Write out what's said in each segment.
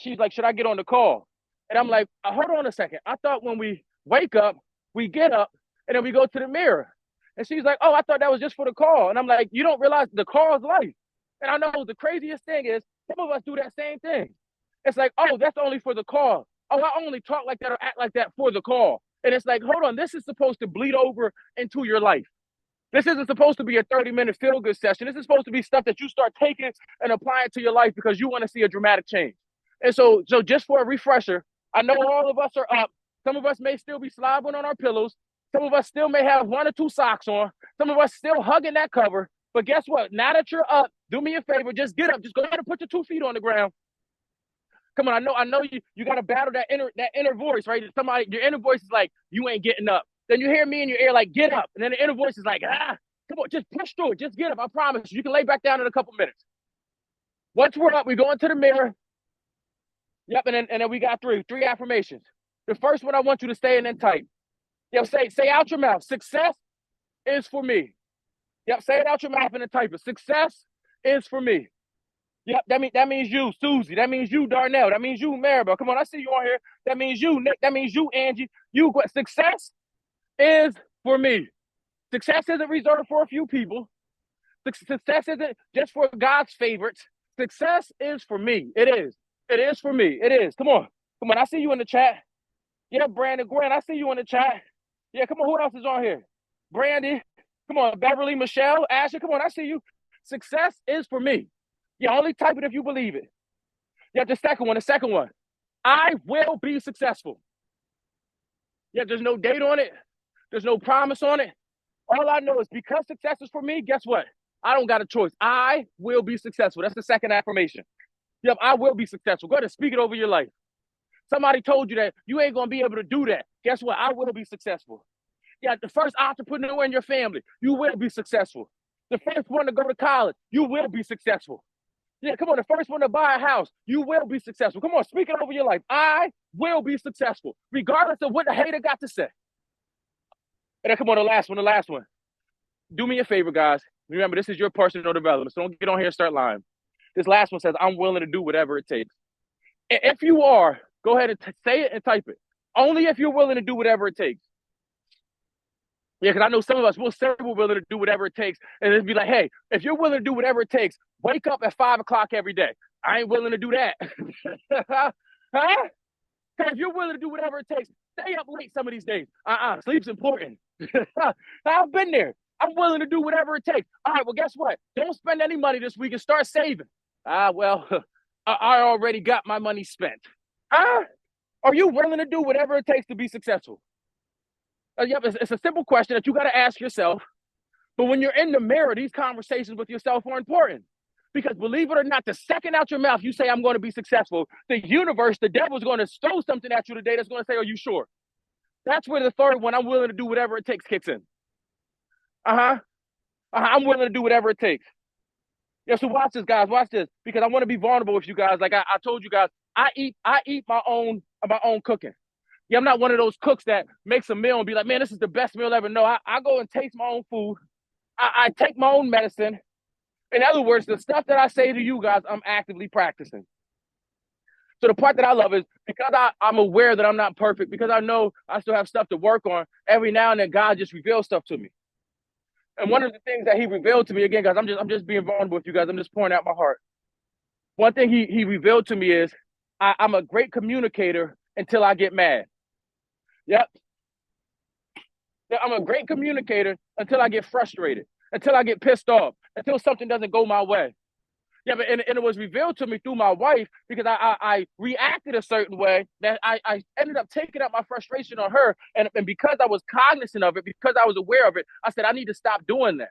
She's like, should I get on the call? And I'm like, hold on a second. I thought when we wake up, we get up and then we go to the mirror. And she's like, oh, I thought that was just for the call. And I'm like, you don't realize the call is life. And I know the craziest thing is some of us do that same thing. It's like, oh, that's only for the call. Oh, I only talk like that or act like that for the call. And it's like, hold on, this is supposed to bleed over into your life. This isn't supposed to be a 30-minute feel-good session. This is supposed to be stuff that you start taking and applying to your life because you want to see a dramatic change. And so just for a refresher, I know all of us are up. Some of us may still be slobbering on our pillows. Some of us still may have 1 or 2 socks on. Some of us still hugging that cover. But guess what? Now that you're up, do me a favor. Just get up. Just go ahead and put your 2 feet on the ground. Come on, I know you got to battle that inner voice, right? Somebody, your inner voice is like, you ain't getting up. Then you hear me in your ear like, get up. And then the inner voice is like, come on, just push through it. Just get up. I promise you. You can lay back down in a couple minutes. Once we're up, we go into the mirror. Yep, and then we got three affirmations. The first one I want you to stay in and type. Yep, say out your mouth. Success is for me. Yep, say it out your mouth and then type it. Success is for me. Yep, that means you, Susie. That means you, Darnell. That means you, Maribel. Come on, I see you on here. That means you, Nick. That means you, Angie. You, success is for me. Success isn't reserved for a few people. Success isn't just for God's favorites. Success is for me. It is. It is for me. It is. Come on. I see you in the chat. Yeah, Brandon Grant, I see you in the chat. Yeah, come on. Who else is on here? Brandy. Come on. Beverly, Michelle, Ashley. Come on. I see you. Success is for me. Yeah, only type it if you believe it. Yeah, the second one. I will be successful. Yeah, there's no date on it. There's no promise on it. All I know is because success is for me, guess what? I don't got a choice. I will be successful. That's the second affirmation. Yep, I will be successful. Go ahead and speak it over your life. Somebody told you that you ain't going to be able to do that. Guess what? I will be successful. Yeah, the first entrepreneur in your family, you will be successful. The first one to go to college, you will be successful. Yeah, come on, the first one to buy a house, you will be successful. Come on, speak it over your life. I will be successful, regardless of what the hater got to say. And then come on, the last one. Do me a favor, guys. Remember, this is your personal development, so don't get on here and start lying. This last one says, I'm willing to do whatever it takes. If you are, go ahead and say it and type it. Only if you're willing to do whatever it takes. Yeah, because I know some of us will say we're willing to do whatever it takes. And it'd be like, hey, if you're willing to do whatever it takes, wake up at 5 o'clock every day. I ain't willing to do that. Huh? Because if you're willing to do whatever it takes, stay up late some of these days. Sleep's important. I've been there. I'm willing to do whatever it takes. All right, well, guess what? Don't spend any money this week and start saving. Well, I already got my money spent. Are you willing to do whatever it takes to be successful? Yep, it's a simple question that you got to ask yourself. But when you're in the mirror, these conversations with yourself are important. Because believe it or not, the second out your mouth you say, I'm going to be successful, the universe, the devil's going to throw something at you today that's going to say, are you sure? That's where the third one, I'm willing to do whatever it takes, kicks in. I'm willing to do whatever it takes. Yeah, so watch this, guys. Watch this. Because I want to be vulnerable with you guys. Like I told you guys, I eat my own cooking. Yeah, I'm not one of those cooks that makes a meal and be like, man, this is the best meal ever. No, I go and taste my own food. I take my own medicine. In other words, the stuff that I say to you guys, I'm actively practicing. So the part that I love is because I'm aware that I'm not perfect, because I know I still have stuff to work on, every now and then God just reveals stuff to me. And one of the things that he revealed to me, again, guys, I'm just being vulnerable with you guys. I'm just pouring out my heart. One thing he revealed to me is I'm a great communicator until I get mad. Yep. I'm a great communicator until I get frustrated, until I get pissed off, until something doesn't go my way. Yeah, but and it was revealed to me through my wife because I reacted a certain way that I ended up taking out my frustration on her. And because I was cognizant of it, because I was aware of it, I said, I need to stop doing that.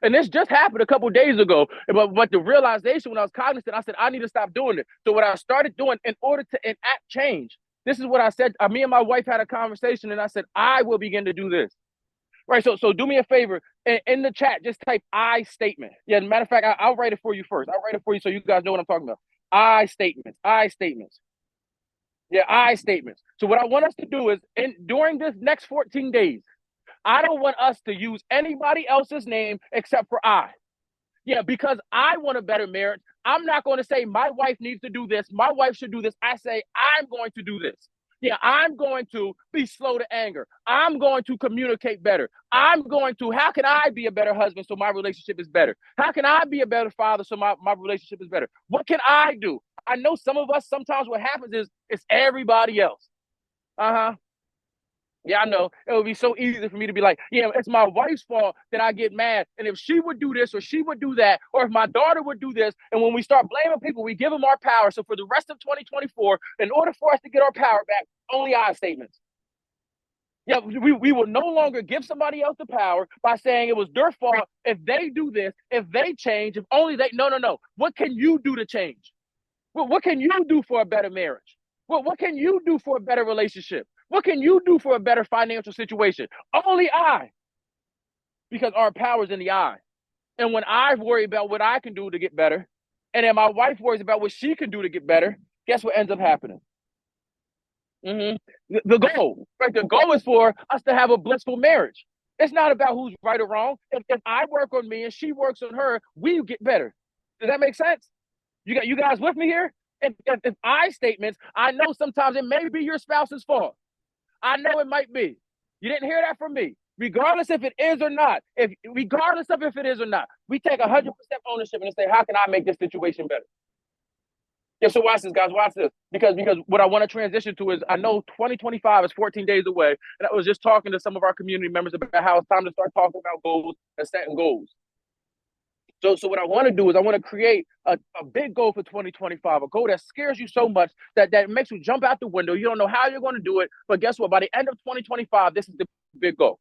And this just happened a couple of days ago. But the realization when I was cognizant, I said, I need to stop doing it. So what I started doing in order to enact change, this is what I said. Me and my wife had a conversation and I said, I will begin to do this. Right. So do me a favor in the chat, just type I statement. Yeah. Matter of fact, I'll write it for you first. I'll write it for you so you guys know what I'm talking about. I statements. Yeah. I statements. So what I want us to do is during this next 14 days, I don't want us to use anybody else's name except for I. Yeah, because I want a better marriage. I'm not going to say my wife needs to do this. My wife should do this. I say, I'm going to do this. Yeah, I'm going to be slow to anger. I'm going to communicate better. How can I be a better husband so my relationship is better? How can I be a better father so my relationship is better? What can I do? I know some of us, sometimes what happens is it's everybody else. Uh-huh. Yeah, I know. It would be so easy for me to be like, yeah, it's my wife's fault that I get mad. And if she would do this or she would do that, or if my daughter would do this, and when we start blaming people, we give them our power. So for the rest of 2024, in order for us to get our power back, only I statements. Yeah, we will no longer give somebody else the power by saying it was their fault if they do this, if they change, if only they. No. What can you do to change? What can you do for a better marriage? What can you do for a better relationship? What can you do for a better financial situation? Only I, because our power is in the I. And when I worry about what I can do to get better, and then my wife worries about what she can do to get better, guess what ends up happening? The goal, right? The goal is for us to have a blissful marriage. It's not about who's right or wrong. If I work on me and she works on her, we get better. Does that make sense? You guys with me here? If I statements, I know sometimes it may be your spouse's fault. I know it might be. You didn't hear that from me. Regardless if it is or not, regardless of if it is or not, we take 100% ownership and say, how can I make this situation better? Yeah, so watch this, guys. Watch this. Because what I want to transition to is I know 2025 is 14 days away. And I was just talking to some of our community members about how it's time to start talking about goals and setting goals. So what I want to do is I want to create a big goal for 2025, a goal that scares you so much that makes you jump out the window. You don't know how you're going to do it. But guess what? By the end of 2025, this is the big goal.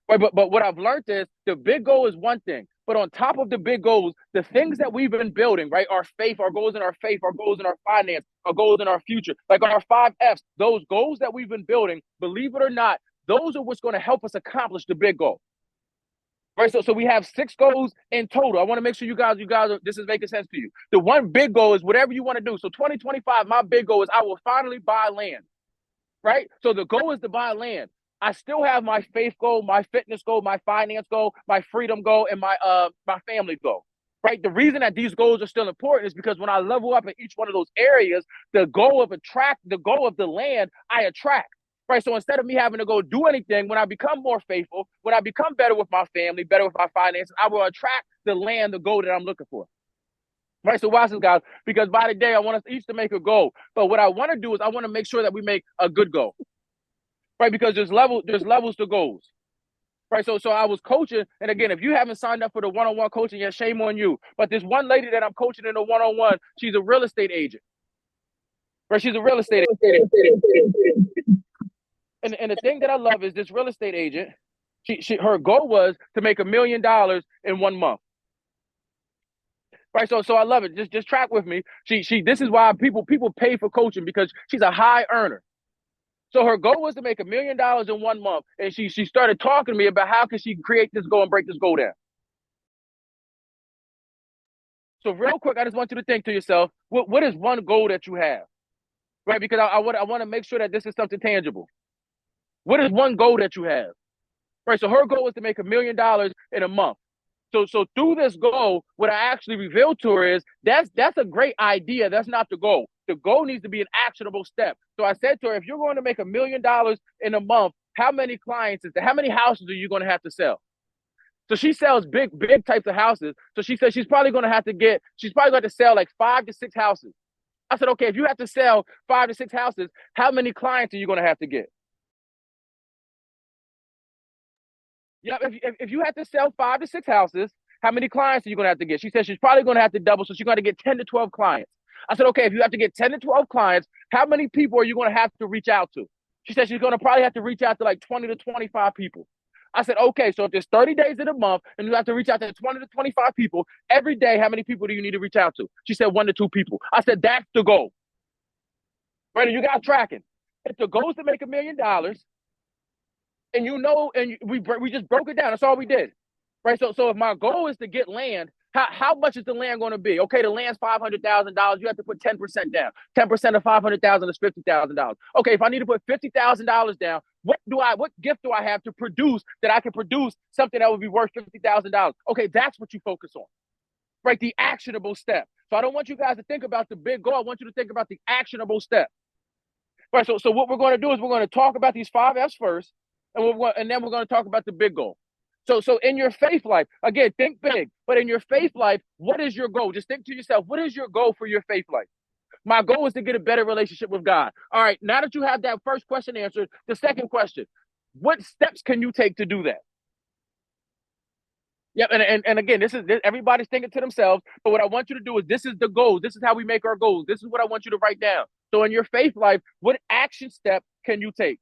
Right, but what I've learned is the big goal is one thing. But on top of the big goals, the things that we've been building, right? Our faith, our goals in our faith, our goals in our finance, our goals in our future, like our 5Fs, those goals that we've been building, believe it or not, those are what's going to help us accomplish the big goal. Right, so we have 6 goals in total. I want to make sure you guys, this is making sense to you. The one big goal is whatever you want to do. So 2025, my big goal is I will finally buy land. Right, so the goal is to buy land. I still have my faith goal, my fitness goal, my finance goal, my freedom goal, and my family goal. Right, the reason that these goals are still important is because when I level up in each one of those areas, the goal of the land, I attract. Right, so instead of me having to go do anything, when I become more faithful, when I become better with my family, better with my finances, I will attract the land, the goal that I'm looking for. Right, so watch this, guys, because by the day, I want us each to make a goal. But what I want to do is I want to make sure that we make a good goal. Right, because there's levels to goals. Right, so I was coaching, and again, if you haven't signed up for the one-on-one coaching yet, shame on you. But this one lady that I'm coaching in the one-on-one, she's a real estate agent. Right, she's a real estate agent. And the thing that I love is this real estate agent, her goal was to make $1 million in 1 month. Right, so I love it. Just track with me. This is why people pay for coaching, because she's a high earner. So her goal was to make $1 million in 1 month, and she started talking to me about how can she create this goal and break this goal down. So real quick, I just want you to think to yourself, what is one goal that you have, right? Because I want to make sure that this is something tangible. What is one goal that you have, right? So her goal was to make $1 million in a month. So through this goal, what I actually revealed to her is that's a great idea. That's not the goal. The goal needs to be an actionable step. So I said to her, if you're going to make $1 million in a month, how many clients is there? How many houses are you going to have to sell? So she sells big types of houses. So she said she's probably going to sell like 5 to 6 houses. I said, okay, if you have to sell 5 to 6 houses, how many clients are you going to have to get? Yeah, if you have to sell 5 to 6 houses, how many clients are you going to have to get? She said she's probably going to have to double, so she's going to get 10 to 12 clients. I said, okay, if you have to get 10 to 12 clients, how many people are you going to have to reach out to? She said she's going to probably have to reach out to like 20 to 25 people. I said, okay, so if there's 30 days in a month and you have to reach out to 20 to 25 people, every day, how many people do you need to reach out to? She said 1 to 2 people. I said, that's the goal. Right, you guys tracking. If the goal is to make $1 million, and we just broke it down. That's all we did, right? So if my goal is to get land, how much is the land going to be? Okay, the land's $500,000. You have to put 10% down. 10% of $500,000 is $50,000. Okay, if I need to put $50,000 down, what gift do I have to produce that I can produce something that would be worth $50,000? Okay, that's what you focus on, right? The actionable step. So I don't want you guys to think about the big goal. I want you to think about the actionable step. Right. So what we're going to do is we're going to talk about these 5 F's first, and then we're going to talk about the big goal. So in your faith life, again, think big. But in your faith life, what is your goal? Just think to yourself, what is your goal for your faith life? My goal is to get a better relationship with God. All right. Now that you have that first question answered, the second question, what steps can you take to do that? Yep, and again, everybody's thinking to themselves. But what I want you to do is this is the goal. This is how we make our goals. This is what I want you to write down. So in your faith life, what action step can you take?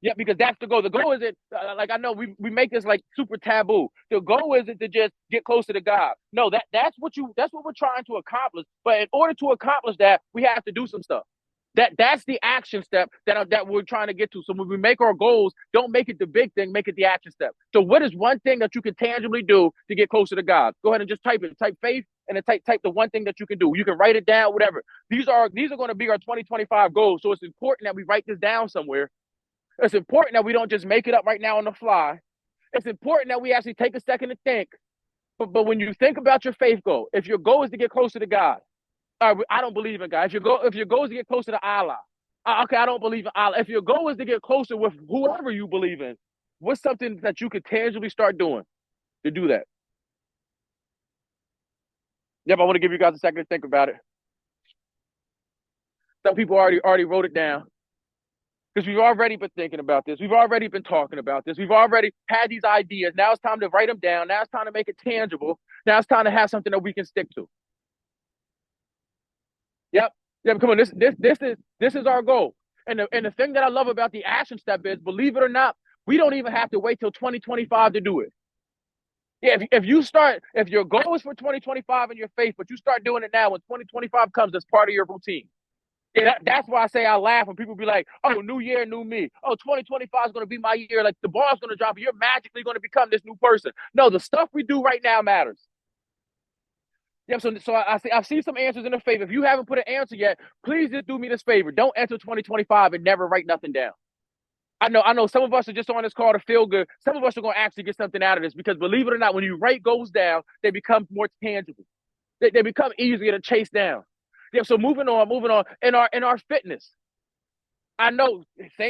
Yeah, because that's the goal. The goal isn't like I know we make this like super taboo. The goal isn't to just get closer to God. No, that's what we're trying to accomplish. But in order to accomplish that, we have to do some stuff. That's the action step that we're trying to get to. So when we make our goals, don't make it the big thing, make it the action step. So what is one thing that you can tangibly do to get closer to God? Go ahead and just type it. Type faith and then type the one thing that you can do. You can write it down, whatever. These are going to be our 2025 goals. So it's important that we write this down somewhere. It's important that we don't just make it up right now on the fly. It's important that we actually take a second to think. But when you think about your faith goal, if your goal is to get closer to God, I don't believe in God. If your goal is to get closer to Allah, okay, I don't believe in Allah. If your goal is to get closer with whoever you believe in, what's something that you could tangibly start doing to do that? Yep, I want to give you guys a second to think about it. Some people already wrote it down because we've already been thinking about this. We've already been talking about this. We've already had these ideas. Now it's time to write them down. Now it's time to make it tangible. Now it's time to have something that we can stick to. Yep. Yep. Come on. This is our goal. And the thing that I love about the action step is, believe it or not, we don't even have to wait till 2025 to do it. Yeah, if your goal is for 2025 in your faith, but you start doing it now, when 2025 comes, as part of your routine. Yeah, that's why I say I laugh when people be like, "Oh, new year, new me. Oh, 2025 is going to be my year. Like the ball's going to drop, and you're magically going to become this new person." No, the stuff we do right now matters. Yeah, so I see some answers in the favor. If you haven't put an answer yet, please just do me this favor. Don't enter 2025 and never write nothing down. I know some of us are just on this call to feel good. Some of us are going to actually get something out of this because, believe it or not, when you write goals down, they become more tangible. They become easier to chase down. Yeah, so moving on. In our fitness, I know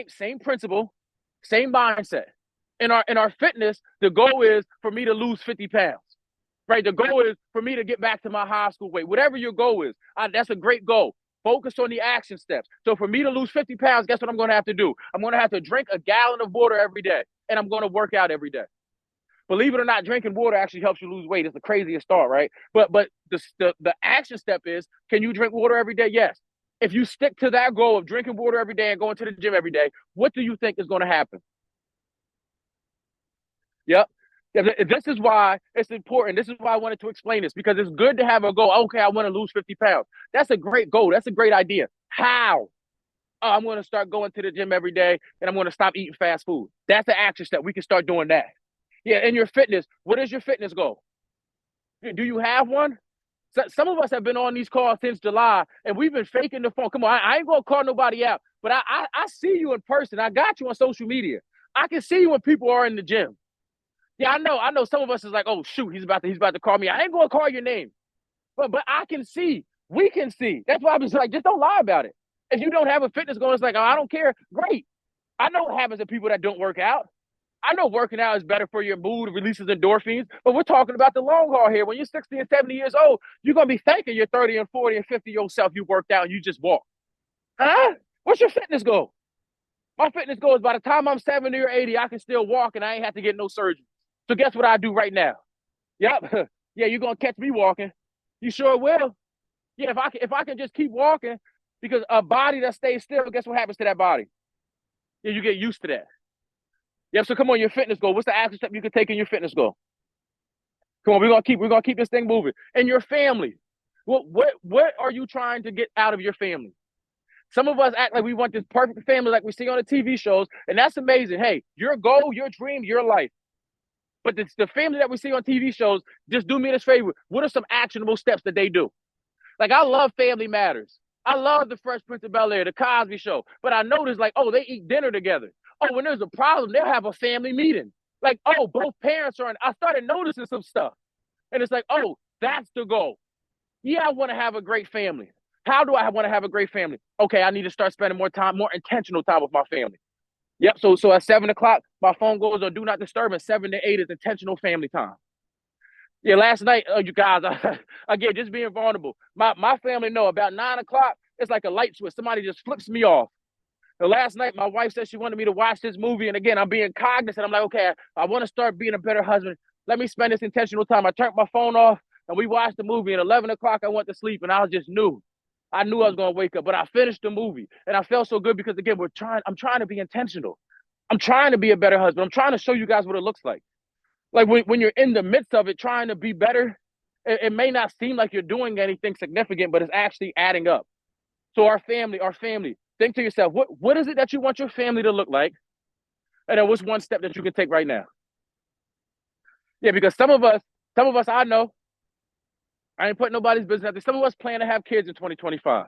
same principle, same mindset. In our fitness, the goal is for me to lose 50 pounds. Right? The goal is for me to get back to my high school weight. Whatever your goal is, that's a great goal. Focus on the action steps. So for me to lose 50 pounds, guess what I'm going to have to do? I'm going to have to drink a gallon of water every day, and I'm going to work out every day. Believe it or not, drinking water actually helps you lose weight. It's the craziest thought, right? But the action step is, can you drink water every day? Yes. If you stick to that goal of drinking water every day and going to the gym every day, what do you think is going to happen? Yep. This is why it's important. This is why I wanted to explain this, because it's good to have a goal. Okay, I want to lose 50 pounds. That's a great goal. That's a great idea. How? Oh, I'm going to start going to the gym every day and I'm going to stop eating fast food. That's the action step. We can start doing that. Yeah, in your fitness, what is your fitness goal? Do you have one? Some of us have been on these calls since July and we've been faking the phone. Come on, I ain't going to call nobody out, but I see you in person. I got you on social media. I can see you when people are in the gym. Yeah, I know some of us is like, oh shoot, he's about to call me. I ain't gonna call your name. But I can see. We can see. That's why I was like, just don't lie about it. If you don't have a fitness goal, it's like, oh, I don't care. Great. I know what happens to people that don't work out. I know working out is better for your mood, releases endorphins, but we're talking about the long haul here. When you're 60 and 70 years old, you're gonna be thanking your 30 and 40 and 50-year-old self you worked out and you just walked. Huh? What's your fitness goal? My fitness goal is by the time I'm 70 or 80, I can still walk and I ain't have to get no surgery. So guess what I do right now? Yep. Yeah, you're gonna catch me walking. You sure will. Yeah, if I can just keep walking, because a body that stays still, guess what happens to that body? Yeah, you get used to that. Yep. So come on, your fitness goal. What's the action step you can take in your fitness goal? Come on, we're gonna keep this thing moving. And your family. What are you trying to get out of your family? Some of us act like we want this perfect family like we see on the TV shows, and that's amazing. Hey, your goal, your dream, your life. But the family that we see on TV shows, just do me this favor. What are some actionable steps that they do? Like, I love Family Matters. I love the Fresh Prince of Bel-Air, the Cosby Show. But I noticed, like, oh, they eat dinner together. Oh, when there's a problem, they'll have a family meeting. Like, oh, both parents are in. I started noticing some stuff. And it's like, oh, that's the goal. Yeah, I want to have a great family. How do I want to have a great family? Okay, I need to start spending more time, more intentional time with my family. Yep. So at 7 o'clock, my phone goes on do not disturb, and 7 to 8 is intentional family time. Yeah, last night, you guys, again, just being vulnerable. My family know about 9 o'clock, it's like a light switch. Somebody just flips me off. The last night, my wife said she wanted me to watch this movie, and again, I'm being cognizant. I'm like, okay, I want to start being a better husband. Let me spend this intentional time. I turned my phone off, and we watched the movie. And 11 o'clock, I went to sleep, and I just knew. I knew I was gonna wake up, but I finished the movie, and I felt so good because again, I'm trying to be intentional. I'm trying to be a better husband. I'm trying to show you guys what it looks like. Like when you're in the midst of it, trying to be better, it may not seem like you're doing anything significant, but it's actually adding up. So our family, think to yourself, what is it that you want your family to look like? And then what's one step that you can take right now? Yeah, because some of us I know, I ain't putting nobody's business out there. Some of us plan to have kids in 2025.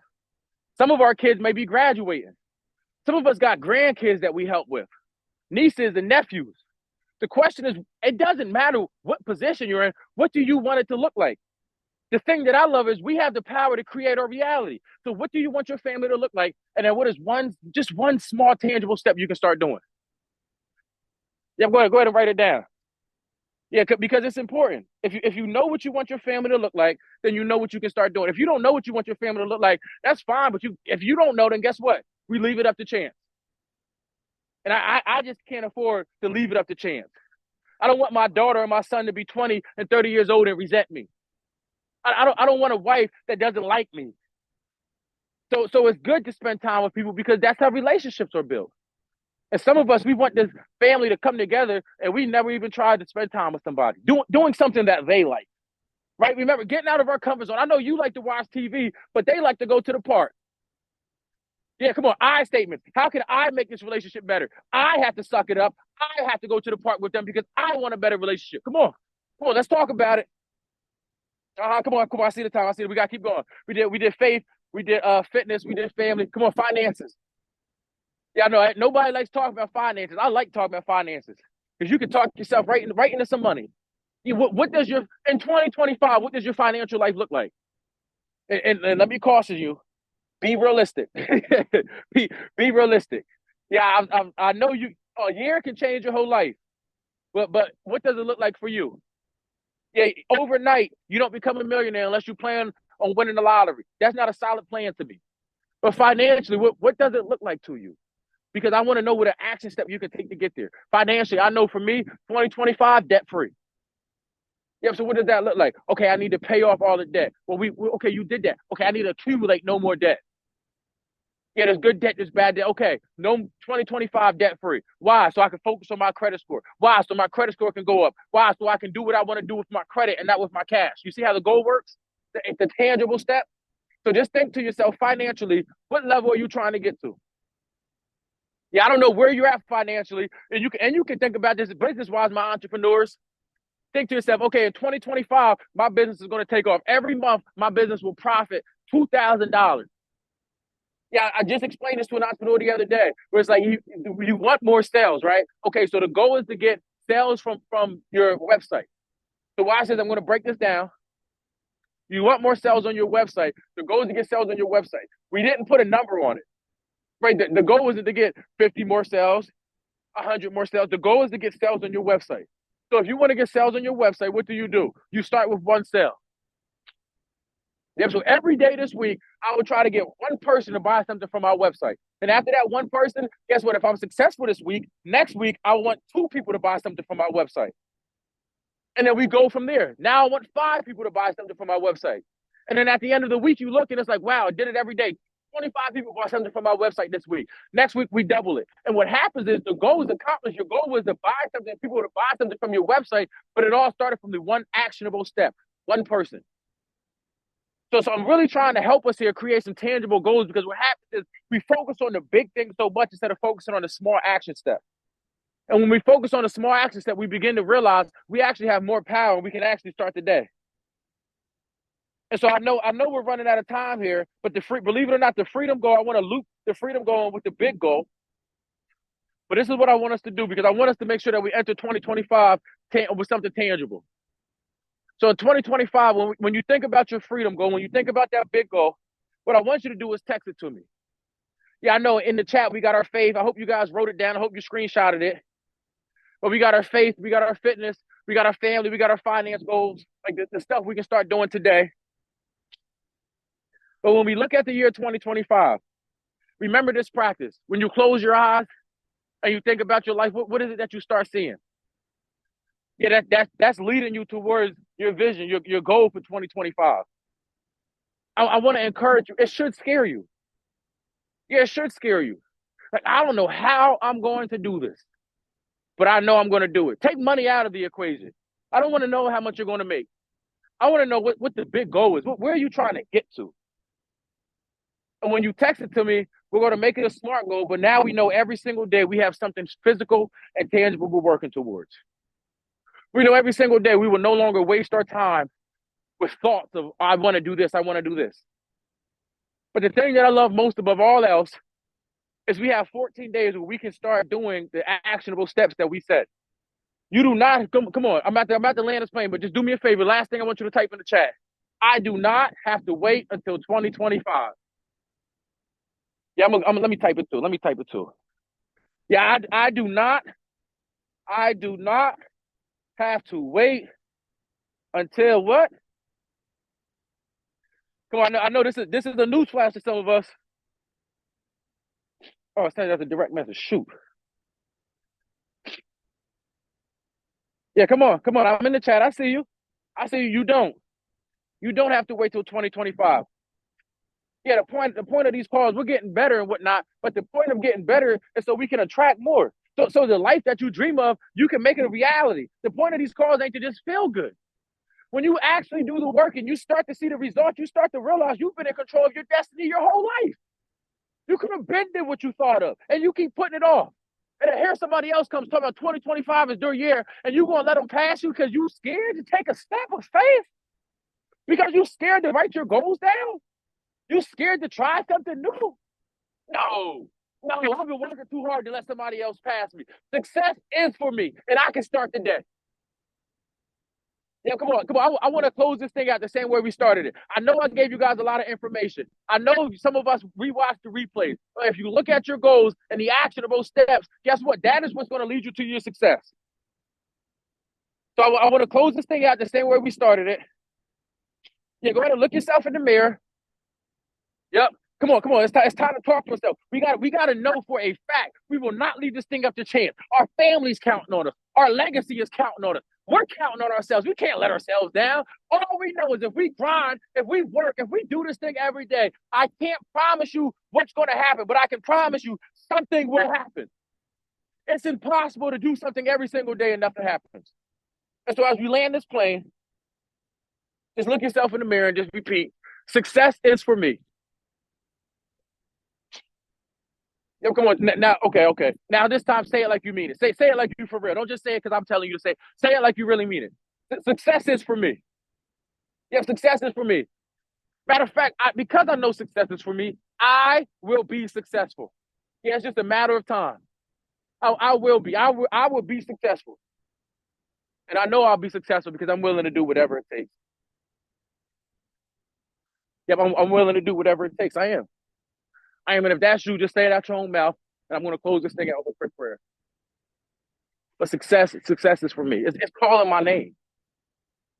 Some of our kids may be graduating. Some of us got grandkids that we help with, nieces and nephews. The question is, it doesn't matter what position you're in. What do you want it to look like? The thing that I love is we have the power to create our reality. So what do you want your family to look like? And then what is just one small tangible step you can start doing? Yeah, go ahead and write it down. Yeah, because it's important. If you know what you want your family to look like, then you know what you can start doing. If you don't know what you want your family to look like, that's fine. But if you don't know, then guess what? We leave it up to chance. And I just can't afford to leave it up to chance. I don't want my daughter or my son to be 20 and 30 years old and resent me. I don't want a wife that doesn't like me. So it's good to spend time with people because that's how relationships are built. And some of us, we want this family to come together and we never even tried to spend time with somebody, doing something that they like, right? Remember, getting out of our comfort zone. I know you like to watch TV, but they like to go to the park. Yeah, come on, I statements. How can I make this relationship better? I have to suck it up. I have to go to the park with them because I want a better relationship. Come on, let's talk about it. Come on. I see the time. I see it. We gotta keep going. We did faith. We did fitness. We did family. Come on, finances. Yeah, I know nobody likes talking about finances. I like talking about finances because you can talk yourself right into some money. What does your in 2025? What does your financial life look like? And let me caution you: be realistic. be realistic. Yeah, I know you. A year can change your whole life, but what does it look like for you? Yeah, overnight you don't become a millionaire unless you plan on winning the lottery. That's not a solid plan to me. But financially, what does it look like to you? Because I want to know what an action step you can take to get there. Financially, I know for me, 2025, debt free. Yep. So what does that look like? Okay, I need to pay off all the debt. Well, okay, you did that. Okay, I need to accumulate no more debt. Yeah, there's good debt, there's bad debt. Okay, no 2025 debt free. Why? So I can focus on my credit score. Why? So my credit score can go up. Why? So I can do what I want to do with my credit and not with my cash. You see how the goal works? It's a tangible step. So just think to yourself financially, what level are you trying to get to? Yeah, I don't know where you're at financially, and you can think about this business wise, my entrepreneurs. Think to yourself, okay, in 2025, my business is going to take off. Every month, my business will profit $2,000. Yeah, I just explained this to an entrepreneur the other day, where it's like you want more sales, right? Okay, so the goal is to get sales from your website. So why I says I'm going to break this down. You want more sales on your website. The goal is to get sales on your website. We didn't put a number on it, right? The goal wasn't to get 50 more sales, 100 more sales. The goal is to get sales on your website. So if you want to get sales on your website, what do? You start with one sale. Yep. So every day this week, I will try to get one person to buy something from our website. And after that one person, guess what? If I'm successful this week, next week, I want two people to buy something from our website. And then we go from there. Now I want five people to buy something from our website. And then at the end of the week, you look and it's like, wow, I did it every day. 25 people bought something from our website this week. Next week, we double it. And what happens is the goal is accomplished. Your goal was to buy something, people to buy something from your website, but it all started from the one actionable step, one person. So I'm really trying to help us here create some tangible goals because what happens is we focus on the big things so much instead of focusing on the small action step. And when we focus on the small action step, we begin to realize we actually have more power and we can actually start the day. And so I know we're running out of time here, but believe it or not, the freedom goal, I want to loop the freedom goal with the big goal. But this is what I want us to do because I want us to make sure that we enter 2025 with something tangible. So in 2025, when you think about your freedom goal, when you think about that big goal, what I want you to do is text it to me. Yeah, I know in the chat we got our faith. I hope you guys wrote it down. I hope you screenshotted it. But we got our faith, we got our fitness, we got our family, we got our finance goals, like the stuff we can start doing today. But when we look at the year 2025, remember this practice. When you close your eyes and you think about your life, what is it that you start seeing? Yeah, that's leading you towards your vision, your goal for 2025. I want to encourage you. It should scare you. Yeah, it should scare you. Like, I don't know how I'm going to do this, but I know I'm going to do it. Take money out of the equation. I don't want to know how much you're going to make. I want to know what the big goal is. Where are you trying to get to? And when you text it to me, we're going to make it a SMART goal. But now we know every single day we have something physical and tangible we're working towards. We know every single day we will no longer waste our time with thoughts of, I want to do this, I want to do this. But the thing that I love most above all else is we have 14 days where we can start doing the actionable steps that we said. You do not, come on, I'm about to land this plane, but just do me a favor. Last thing I want you to type in the chat. I do not have to wait until 2025. Yeah, let me type it too. Let me type it too. Yeah, I do not have to wait until what? Come on, I know this is a news flash to some of us. Oh, it says that's a direct message. Shoot. Yeah, come on. I'm in the chat. I see you. You don't. You don't have to wait till 2025. Yeah, the point of these calls, we're getting better and whatnot, but the point of getting better is so we can attract more. So the life that you dream of, you can make it a reality. The point of these calls ain't to just feel good. When you actually do the work and you start to see the results, you start to realize you've been in control of your destiny your whole life. You could have been did what you thought of, and you keep putting it off. And then here somebody else comes talking about 2025 is their year, and you going to let them pass you because you scared to take a step of faith? Because you scared to write your goals down? You scared to try something new? No, I've been working too hard to let somebody else pass me. Success is for me, and I can start today. Yeah, come on. I want to close this thing out the same way we started it. I know I gave you guys a lot of information. I know some of us rewatched the replays. But if you look at your goals and the actionable steps, guess what? That is what's going to lead you to your success. So I want to close this thing out the same way we started it. Yeah, go ahead and look yourself in the mirror. Yep. Come on. It's time to talk to ourselves. We got to know for a fact we will not leave this thing up to chance. Our family's counting on us. Our legacy is counting on us. We're counting on ourselves. We can't let ourselves down. All we know is if we grind, if we work, if we do this thing every day, I can't promise you what's going to happen, but I can promise you something will happen. It's impossible to do something every single day and nothing happens. And so as we land this plane, just look yourself in the mirror and just repeat, success is for me. Yeah, come on. Now, okay. Now this time, say it like you mean it. Say it like you for real. Don't just say it because I'm telling you to say it. Say it like you really mean it. Success is for me. Yeah, success is for me. Matter of fact, because I know success is for me, I will be successful. Yeah, it's just a matter of time. I will be. I will be successful. And I know I'll be successful because I'm willing to do whatever it takes. Yep, I'm willing to do whatever it takes. I am. And if that's you, just say it out your own mouth. And I'm going to close this thing out with a quick prayer. But success is for me. It's calling my name.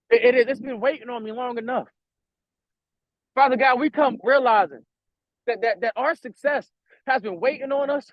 It's been waiting on me long enough. Father God, we come realizing that our success has been waiting on us